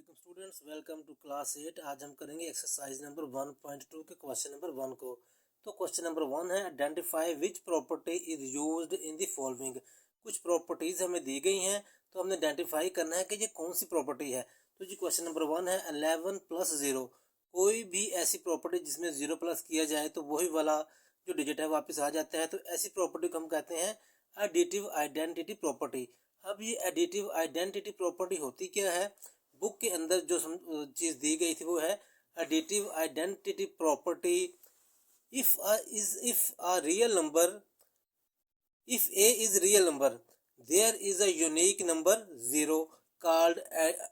Welcome students, welcome to class 8। आज हम करेंगे एक्सरसाइज नंबर 1.2 के क्वेश्चन नंबर 1 को। तो क्वेश्चन नंबर 1 है identify which property is used in the following. कुछ प्रॉपर्टीज हमें दी गई हैं तो हमने आइडेंटिफाई करना है कि ये कौन सी प्रॉपर्टी है। तो जी क्वेश्चन नंबर 1 है 11 प्लस 0। कोई भी ऐसी प्रॉपर्टी जिसमें 0 प्लस किया जाए तो वही वाला जो डिजिट है वापस आ जाता है, तो ऐसी प्रॉपर्टी को हम कहते हैं एडिटिव आइडेंटिटी प्रॉपर्टी। अब ये एडिटिव आइडेंटिटी प्रॉपर्टी होती क्या है? बुक के अंदर जो चीज़ दी गई थी वो है additive identity property. If a real number, if a is real number, there is a unique number 0 called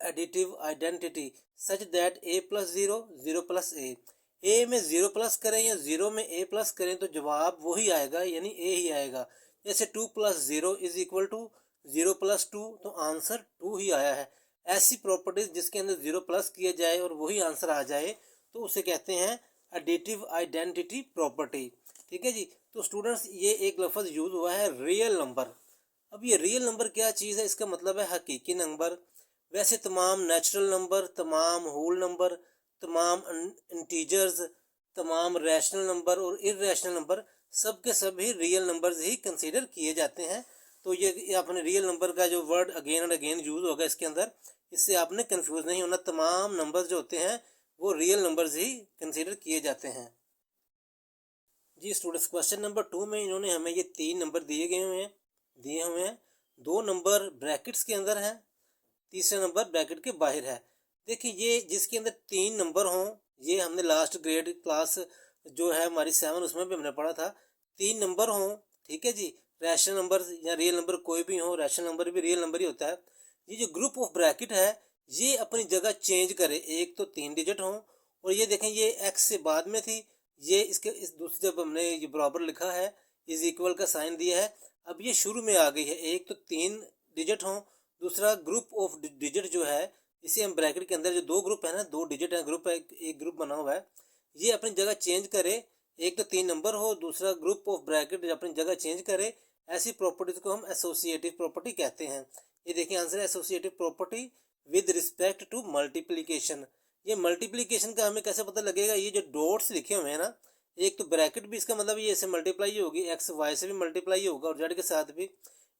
additive identity such that a plus 0 0 plus a में 0 प्लस करें या 0 में a प्लस करें तो जवाब वही आएगा, यानी a ही आएगा। जैसे 2 plus 0 is equal to 0 plus 2, तो आंसर 2 ही आया है। ऐसी प्रॉपर्टीज जिसके अंदर 0 प्लस किया जाए और वही आंसर आ जाए तो उसे कहते हैं एडिटिव आइडेंटिटी प्रॉपर्टी। ठीक है जी। तो स्टूडेंट्स, ये एक लफ्ज़ यूज़ हुआ है रियल नंबर। अब ये रियल नंबर क्या चीज़ है? इसका मतलब है हकीकी नंबर। वैसे तमाम नेचुरल नंबर, तमाम होल नंबर, तमाम इंटीजर्स, तमाम रैशनल नंबर और इर्रेशनल नंबर सब के सभी रियल नंबर्स ही कंसीडर किए जाते हैं। तो ये आपने रियल नंबर का जो word again and again use होगा इसके अंदर, इससे आपने कंफ्यूज नहीं होना। तमाम नंबर्स जो होते हैं वो रियल नंबर्स ही कंसीडर किए जाते हैं। जी स्टूडेंट्स, क्वेश्चन नंबर 2 में इन्होंने हमें ये 3 नंबर दिए हुए हैं। 2 नंबर ब्रैकेट्स के अंदर है, तीसरा नंबर ब्रैकेट के बाहर है। देखिए, ये जिसके अंदर 3 नंबर हों, ये हमने लास्ट ग्रेड क्लास जो है हमारी 7 उसमें भी हमने पढ़ा था। 3 नंबर हों, ठीक है जी, रैशनल नंबर या रियल नंबर कोई भी हो, रैशनल नंबर भी रियल नंबर ही होता है। ये जो ग्रुप ऑफ ब्रैकेट है ये अपनी जगह चेंज करे, एक तो 3 डिजिट हों, और ये देखें ये एक्स से बाद में थी, ये इसके इस दूसरे जब हमने ये बराबर लिखा है, इज इक्वल का साइन दिया है, अब ये शुरू में आ गई है। एक तो 3 डिजिट हों, दूसरा ग्रुप ऑफ डिजिट जो है इसे हम ब्रैकेट के अंदर जो 2 ग्रुप है ना, 2 डिजिट है, ग्रुप है, एक ग्रुप बना हुआ है, ये अपनी जगह चेंज करे। एक तो 3 नंबर हो, दूसरा ग्रुप ऑफ ब्रैकेट अपनी जगह चेंज करे। ऐसी प्रॉपर्टीज को हम एसोसिएटिव प्रॉपर्टी कहते हैं। ये देखिए आंसर है associative property with respect to multiplication. ये मल्टीप्लीकेशन का हमें कैसे पता लगेगा? ये जो डॉट्स लिखे हुए हैं ना, एक तो ब्रैकेट भी इसका मतलब ये ऐसे मल्टीप्लाई होगी, एक्स वाई से भी मल्टीप्लाई होगा और जेड के साथ भी।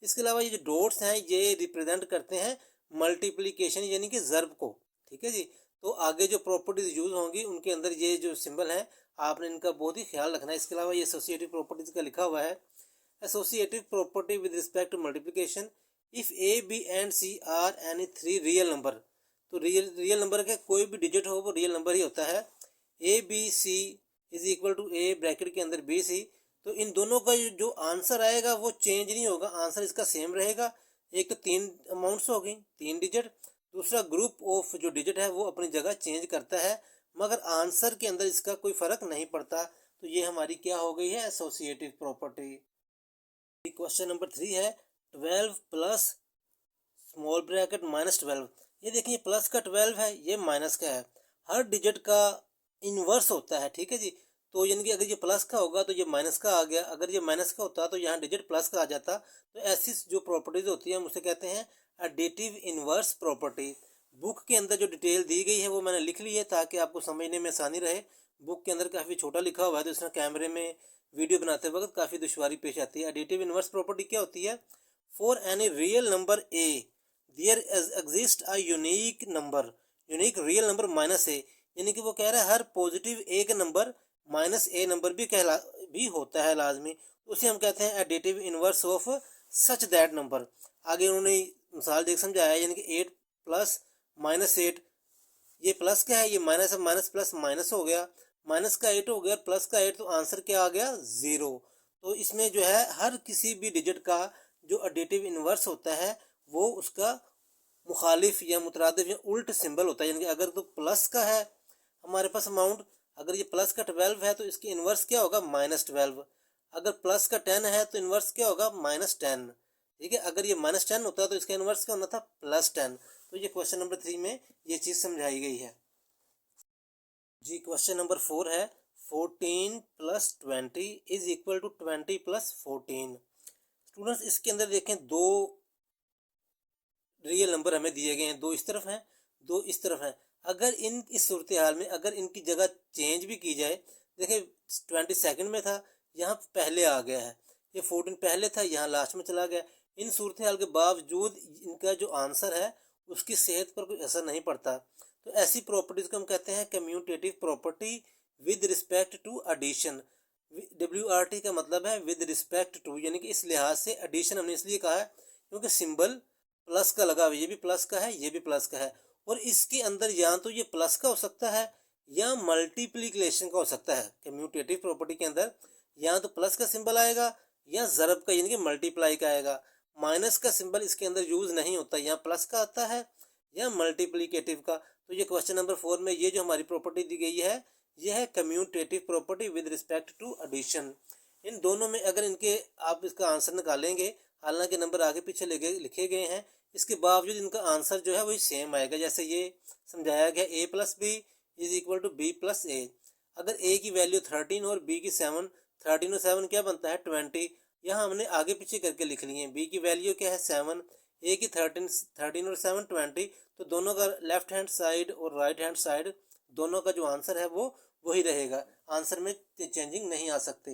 इसके अलावा ये जो डॉट्स हैं ये रिप्रेजेंट करते हैं मल्टीप्लीकेशन यानी कि ज़र्ब को। ठीक है जी। तो आगे जो प्रॉपर्टीज यूज होंगी उनके अंदर ये जो सिंबल है आपने इनका बहुत ही ख्याल रखना है। इसके अलावा ये एसोसिएटिव प्रॉपर्टीज का लिखा हुआ है associative property with respect to multiplication if A B and C are any 3 real number. तो रियल नंबर का कोई भी डिजिट हो वो रियल नंबर ही होता है। A B C is equal to A bracket के अंदर बी सी, तो इन दोनों का जो आंसर आएगा वो चेंज नहीं होगा, आंसर इसका सेम रहेगा। एक तो 3 अमाउंट्स हो गई, 3 डिजिट, दूसरा ग्रुप ऑफ जो डिजिट है वो अपनी जगह चेंज करता है, मगर आंसर के अंदर इसका कोई फर्क नहीं पड़ता। तो ये हमारी क्या हो गई है? Associative property. क्वेश्चन नंबर 3 है 12 प्लस स्मॉल ब्रैकेट माइनस 12। ये देखिए प्लस का 12 है, ये माइनस का है। हर डिजिट का इन्वर्स होता है, ठीक है जी। तो यानी कि अगर ये प्लस का होगा तो ये माइनस का आ गया, अगर ये माइनस का होता तो यहाँ डिजिट प्लस का आ जाता। तो ऐसी जो प्रॉपर्टीज होती है हम उसे कहते हैं एडिटिव इन्वर्स प्रॉपर्टी। बुक के अंदर जो डिटेल दी गई है वो मैंने लिख ली है ताकि आपको समझने में आसानी रहे। बुक के अंदर काफ़ी छोटा लिखा हुआ है तो इसमें कैमरे में वीडियो बनाते वक्त काफ़ी दुश्वारी पेश आती है। एडिटिव इन्वर्स प्रॉपर्टी क्या होती है? For any real number A there exist a unique number, unique real number minus a, यानी कि वो कह रहा है हर पॉजिटिव ए का नंबर माइनस ए नंबर भी होता है लाजमी, उसे हम कहते हैं additive inverse of such that number. आगे उन्होंने मिसाल देख समझाया, यानी कि 8 प्लस माइनस 8, ये प्लस का है, ये माइनस है, माइनस प्लस माइनस हो गया, माइनस का 8 हो गया, प्लस का 8, तो आंसर क्या आ गया? 0। तो इसमें जो है हर किसी भी डिजिट का जो एडिटिव इन्वर्स होता है वो उसका मुखालिफ या मुतरादिफ या उल्ट सिंबल होता है। यानी कि अगर तो प्लस का है हमारे पास अमाउंट, अगर ये प्लस का 12 है तो इसकी इन्वर्स क्या होगा? माइनस 12। अगर प्लस का 10 है तो इन्वर्स क्या होगा? माइनस 10। ठीक है, अगर ये माइनस 10 होता तो इसका इन्वर्स क्या होना था? प्लस 10। तो ये क्वेश्चन नंबर 3 में ये चीज़ समझाई गई है जी। क्वेश्चन नंबर 4 है 14 plus 20 is equal to 20 plus 14। Students, इसके अंदर देखें 2 रियल नंबर हमें दिए गए हैं, 2 इस तरफ हैं, दो इस तरफ है। अगर इस सूरत हाल में अगर इनकी जगह चेंज भी की जाए, देखिए 22 में था, यहाँ पहले आ गया है, ये 14 पहले था, यहाँ लास्ट में चला गया। इन सूरत हाल के बावजूद इनका जो आंसर है उसकी सेहत पर कोई असर नहीं पड़ता। तो ऐसी प्रॉपर्टीज को हम कहते हैं commutative property with respect to addition. WRT का मतलब है विद रिस्पेक्ट टू, यानी कि इस लिहाज से एडिशन हमने इसलिए कहा है क्योंकि सिंबल प्लस का लगा हुआ, ये भी प्लस का है, ये भी प्लस का है, और इसके अंदर या तो ये प्लस का हो सकता है या मल्टीप्लीकेशन का हो सकता है। कम्यूटेटिव प्रॉपर्टी के अंदर या तो प्लस का सिंबल आएगा या ज़रब का यानी कि मल्टीप्लाई का आएगा। माइनस का सिंबल इसके अंदर यूज नहीं होता, या प्लस का आता है या मल्टीप्लीकेटिव का। तो ये क्वेश्चन नंबर 4 में ये जो हमारी प्रॉपर्टी दी गई है यह है commutative property with respect to addition. इन दोनों में अगर इनके आप इसका आंसर निकालेंगे, हालांकि नंबर आगे पीछे लिखे गए हैं, इसके बावजूद इनका आंसर जो है वही सेम आएगा। जैसे ये समझाया गया a+b is equal to b+a। अगर a की वैल्यू 13 और b की 7, 13 और 7 क्या बनता है 20। यहाँ हमने आगे पीछे करके लिख लिए हैं। b की वैल्यू क्या है 7, a की 13 और 7 20, तो दोनों का लेफ्ट हैंड साइड और राइट हैंड साइड दोनों का जो आंसर है वो वही रहेगा, आंसर में चेंजिंग नहीं आ सकती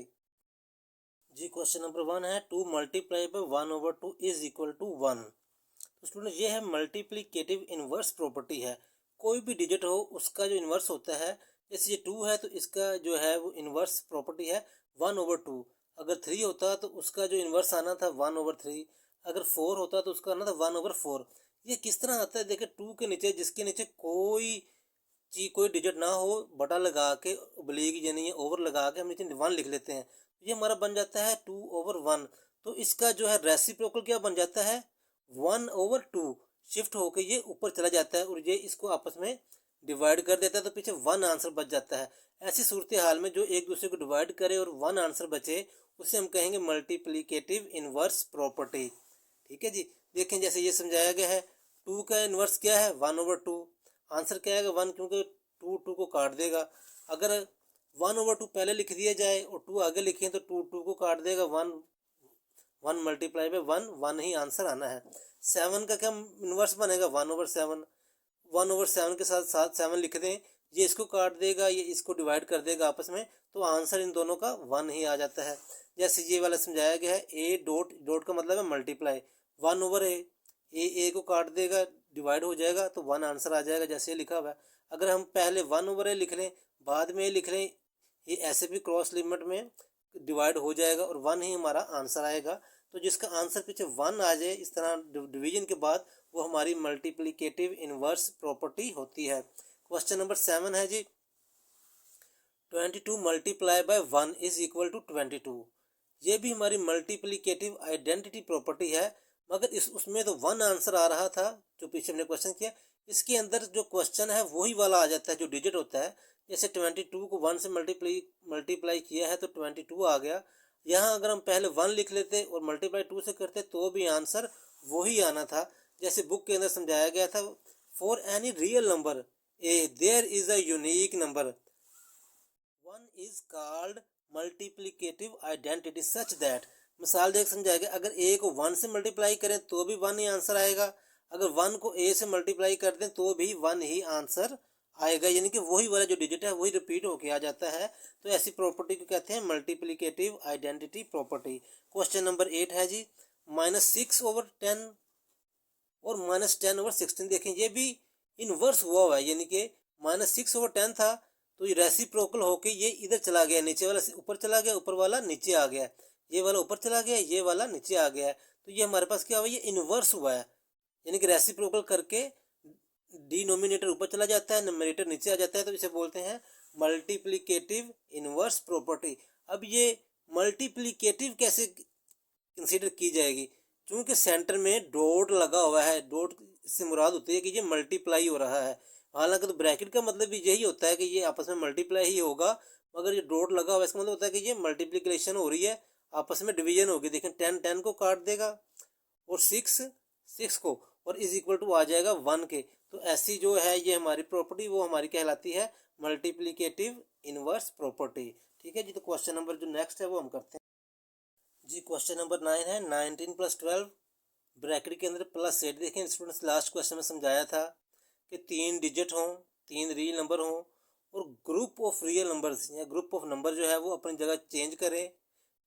जी। क्वेश्चन नंबर 1 है 2 multiply by 1/2 is equal to 1। तो स्टूडेंट ये है मल्टीप्लिकेटिव इनवर्स प्रॉपर्टी है। कोई भी डिजिट हो उसका जो इनवर्स होता है, जैसे ये 2 है तो इसका जो है वो इनवर्स प्रॉपर्टी है 1/2। अगर 3 होता तो उसका जो इनवर्स आना था 1/3। अगर 4 होता तो उसका आना था 1/4। ये किस तरह आता है, देखिए 2 के नीचे जिसके नीचे कोई डिजिट ना हो, बटा लगा के ओब्लिक यानी ये ओवर लगा के हम नीचे 1 लिख लेते हैं, ये हमारा बन जाता है 2/1। तो इसका जो है रेसिप्रोकल क्या बन जाता है 1/2। शिफ्ट होके ये ऊपर चला जाता है और ये इसको आपस में डिवाइड कर देता है, तो पीछे 1 आंसर बच जाता है। ऐसी सूरत हाल में जो एक दूसरे को डिवाइड करे और 1 आंसर बचे उसे हम कहेंगे मल्टीप्लिकेटिव इनवर्स प्रॉपर्टी। ठीक है जी। देखें जैसे ये समझाया गया है, 2 का इनवर्स क्या है 1/2, आंसर क्या आएगा 1, क्योंकि 2 को काट देगा। अगर 1/2 पहले लिख दिया जाए और 2 आगे लिखे तो 2 को काट देगा, 1 मल्टीप्लाई बाय 1 ही आंसर आना है। 7 का क्या इनवर्स बनेगा 1/7, 1/7 के साथ 7 लिख दें, ये इसको काट देगा, ये इसको डिवाइड कर देगा आपस में, तो आंसर इन दोनों का 1 ही आ जाता है। जैसे ये वाला समझाया गया है a का मतलब है मल्टीप्लाई 1/a, ए को काट देगा डिवाइड हो जाएगा तो 1 आंसर आ जाएगा, जैसे लिखा हुआ है। अगर हम पहले 1/a लिख लें बाद में लिख लें, ये ऐसे भी क्रॉस लिमिट में डिवाइड हो जाएगा और 1 ही हमारा आंसर आएगा। तो जिसका आंसर पीछे 1 आ जाए इस तरह डिवीजन के बाद, वो हमारी मल्टीप्लिकेटिव इनवर्स प्रॉपर्टी होती है। क्वेश्चन नंबर 7 है जी 22 multiply by 1 is equal to 22। ये भी हमारी मल्टीप्लिकेटिव आइडेंटिटी प्रॉपर्टी है, मगर उसमें तो 1 आंसर आ रहा था जो पीछे हमने क्वेश्चन किया। इसके अंदर जो क्वेश्चन है वही वाला आ जाता है जो डिजिट होता है। जैसे 22 को 1 से मल्टीप्लाई किया है तो 22 आ गया। यहाँ अगर हम पहले 1 लिख लेते और मल्टीप्लाई 2 से करते तो भी आंसर वही आना था। जैसे बुक के अंदर समझाया गया था, for any real number A there is a unique number 1 is called multiplicative identity such that. मिसाल देख समझाएगा, अगर ए को 1 से मल्टीप्लाई करें तो भी 1 ही आंसर आएगा, अगर 1 को ए से मल्टीप्लाई कर दें तो भी 1 ही आंसर आएगा, यानी कि वही वाला जो डिजिट है वही रिपीट होके आ जाता है। तो ऐसी प्रॉपर्टी को कहते हैं multiplicative identity property. Question number 8 है जी -6/10 और -10/16। देखें ये भी इनवर्स हुआ है, यानी कि -6/10 था तो ये रेसिप्रोकल होके ये इधर चला गया, नीचे वाला ऊपर चला गया, ऊपर वाला नीचे आ गया, ये वाला ऊपर चला गया, ये वाला नीचे आ गया। तो ये हमारे पास क्या हुआ, ये इनवर्स हुआ है, यानी कि रेसिप्रोकल करके डिनोमिनेटर ऊपर चला जाता है, न्यूमरेटर नीचे आ जाता है, तो इसे बोलते हैं मल्टीप्लिकेटिव इनवर्स प्रॉपर्टी। अब ये मल्टीप्लिकेटिव कैसे कंसीडर की जाएगी, क्योंकि सेंटर में डॉट लगा हुआ है, डॉट से मुराद होती है कि ये मल्टीप्लाई हो रहा है। हालांकि तो ब्रैकेट का मतलब भी यही होता है कि ये आपस में मल्टीप्लाई ही होगा, मगर ये डॉट लगा हुआ है इसका मतलब होता है कि ये मल्टीप्लिकेशन हो रही है, आपस में डिवीजन होगी। देखें 10 को काट देगा और 6 को, और इज इक्वल टू आ जाएगा 1 के। तो ऐसी जो है ये हमारी प्रॉपर्टी वो हमारी कहलाती है मल्टीप्लिकेटिव इनवर्स प्रॉपर्टी। ठीक है जी। तो क्वेश्चन नंबर जो नेक्स्ट है वो हम करते हैं जी। क्वेश्चन नंबर 9 है 19 + 12 ब्रैकेट के अंदर +8। देखें स्टूडेंट्स लास्ट क्वेश्चन में समझाया था कि 3 डिजिट हों, 3 रियल नंबर हों और ग्रुप ऑफ रियल नंबर्स या ग्रुप ऑफ नंबर जो है वो अपनी जगह चेंज करें,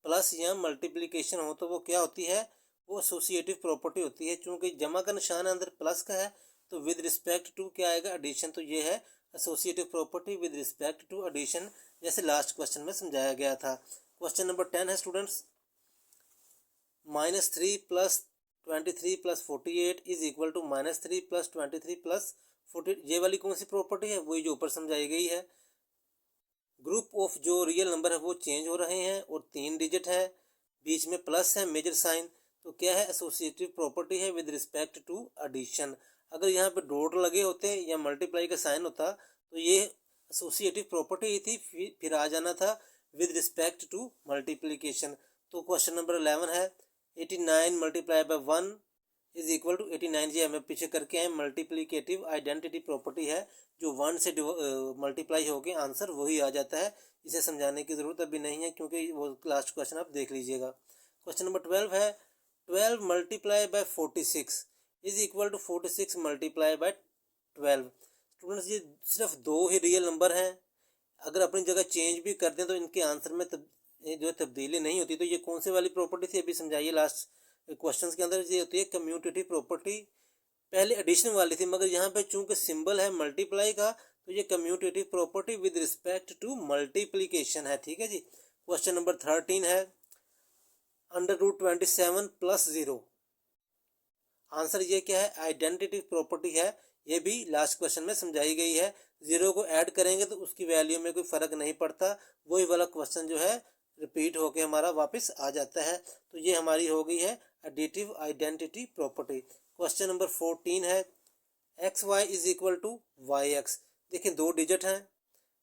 प्लस या मल्टीप्लिकेशन हो, तो वो क्या होती है, वो एसोसिएटिव प्रॉपर्टी होती है। चूँकि जमा का निशान अंदर प्लस का है तो विद रिस्पेक्ट टू क्या आएगा, एडिशन। तो ये है associative property with respect to addition, जैसे लास्ट क्वेश्चन में समझाया गया था। क्वेश्चन नंबर 10 है स्टूडेंट्स, -3 + 23 + 48 इज इक्वल टू -3 + 23 + 48। ये वाली कौन सी प्रॉपर्टी है, वही जो ऊपर समझाई गई है। ग्रुप ऑफ जो रियल नंबर है वो चेंज हो रहे हैं और 3 डिजिट है, बीच में प्लस है मेजर साइन, तो क्या है, एसोसिएटिव प्रॉपर्टी है विद रिस्पेक्ट टू एडिशन। अगर यहाँ पे डॉट लगे होते या मल्टीप्लाई का साइन होता तो ये एसोसिएटिव प्रॉपर्टी ही थी, फिर आ जाना था विद रिस्पेक्ट टू मल्टीप्लिकेशन। तो क्वेश्चन नंबर 11 है, 89 × 1 इज इक्वल टू 89। ये हमें पीछे करके आए, मल्टीप्लिकेटिव आइडेंटिटी प्रॉपर्टी है, जो 1 से मल्टीप्लाई होके आंसर वही आ जाता है। इसे समझाने की ज़रूरत अभी नहीं है क्योंकि वो लास्ट क्वेश्चन आप देख लीजिएगा। क्वेश्चन नंबर 12 है, 12 × 46 इज इक्वल टू 46 × 12। स्टूडेंट्स ये सिर्फ दो ही रियल नंबर हैं, अगर अपनी जगह चेंज भी कर दें तो इनके आंसर में जो तब्दीली नहीं होती। तो ये कौन सी वाली प्रॉपर्टी थी, अभी समझाइए। लास्ट क्वेश्चन के अंदर ये होती है कम्यूटेटिव प्रॉपर्टी, पहले एडिशन वाली थी, मगर यहाँ पे चूंकि सिंबल है मल्टीप्लाई का तो ये commutative property with respect to multiplication है। ठीक है जी। क्वेश्चन नंबर 13 है, √27 + 0। आंसर ये क्या है, आइडेंटिटी प्रॉपर्टी है, ये भी लास्ट क्वेश्चन में समझाई गई है। 0 को ऐड करेंगे तो उसकी वैल्यू में कोई फ़र्क नहीं पड़ता, वही वाला क्वेश्चन जो है रिपीट होके हमारा वापस आ जाता है। तो ये हमारी हो गई है additive identity property. Question number 14 है, XY is equal to YX। देखिए दो डिजिट हैं,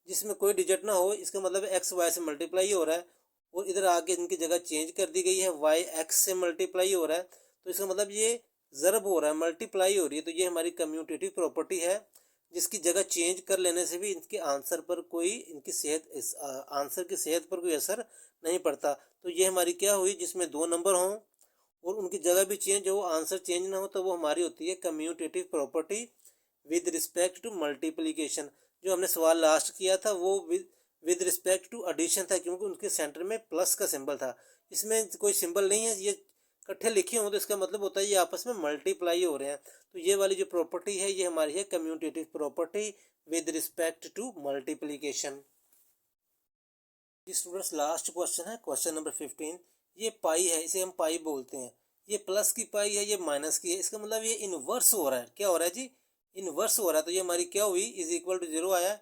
जिसमें कोई डिजिट ना हो, इसका मतलब XY से मल्टीप्लाई हो रहा है, और इधर आके इनकी जगह चेंज कर दी गई है, YX से मल्टीप्लाई हो रहा है, तो इसका मतलब ये ज़रब हो रहा है, मल्टीप्लाई हो रही है। तो ये हमारी कम्यूटेटिव प्रॉपर्टी है, जिसकी जगह चेंज कर लेने से भी इनके आंसर पर कोई, इनकी सेहत, आंसर की सेहत पर कोई असर नहीं पड़ता। तो ये हमारी क्या हुई, जिसमें दो नंबर हों और उनकी जगह भी चेंज हो, आंसर चेंज ना हो, तो वो हमारी होती है commutative property with respect to multiplication. जो हमने सवाल लास्ट किया था वो विद रिस्पेक्ट टू एडिशन था, क्योंकि उनके सेंटर में प्लस का सिंबल था। इसमें कोई सिंबल नहीं है, ये इकट्ठे लिखे हों तो इसका मतलब होता है ये आपस में मल्टीप्लाई हो रहे हैं। तो ये वाली जो प्रॉपर्टी है ये हमारी है commutative property with respect to multiplication. Students last question है, क्वेश्चन नंबर 15। ये पाई है, इसे हम पाई बोलते हैं, ये प्लस की पाई है, ये माइनस की है, इसका मतलब ये इनवर्स हो रहा है। क्या हो रहा है जी, इनवर्स हो रहा है। तो ये हमारी क्या हुई, इज इक्वल टू 0 आया,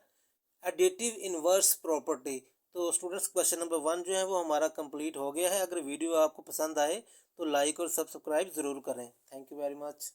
एडिटिव इनवर्स प्रॉपर्टी। तो स्टूडेंट्स क्वेश्चन नंबर 1 जो है वो हमारा कंप्लीट हो गया है। अगर वीडियो आपको पसंद आए तो लाइक और सब्सक्राइब ज़रूर करें। Thank you very much.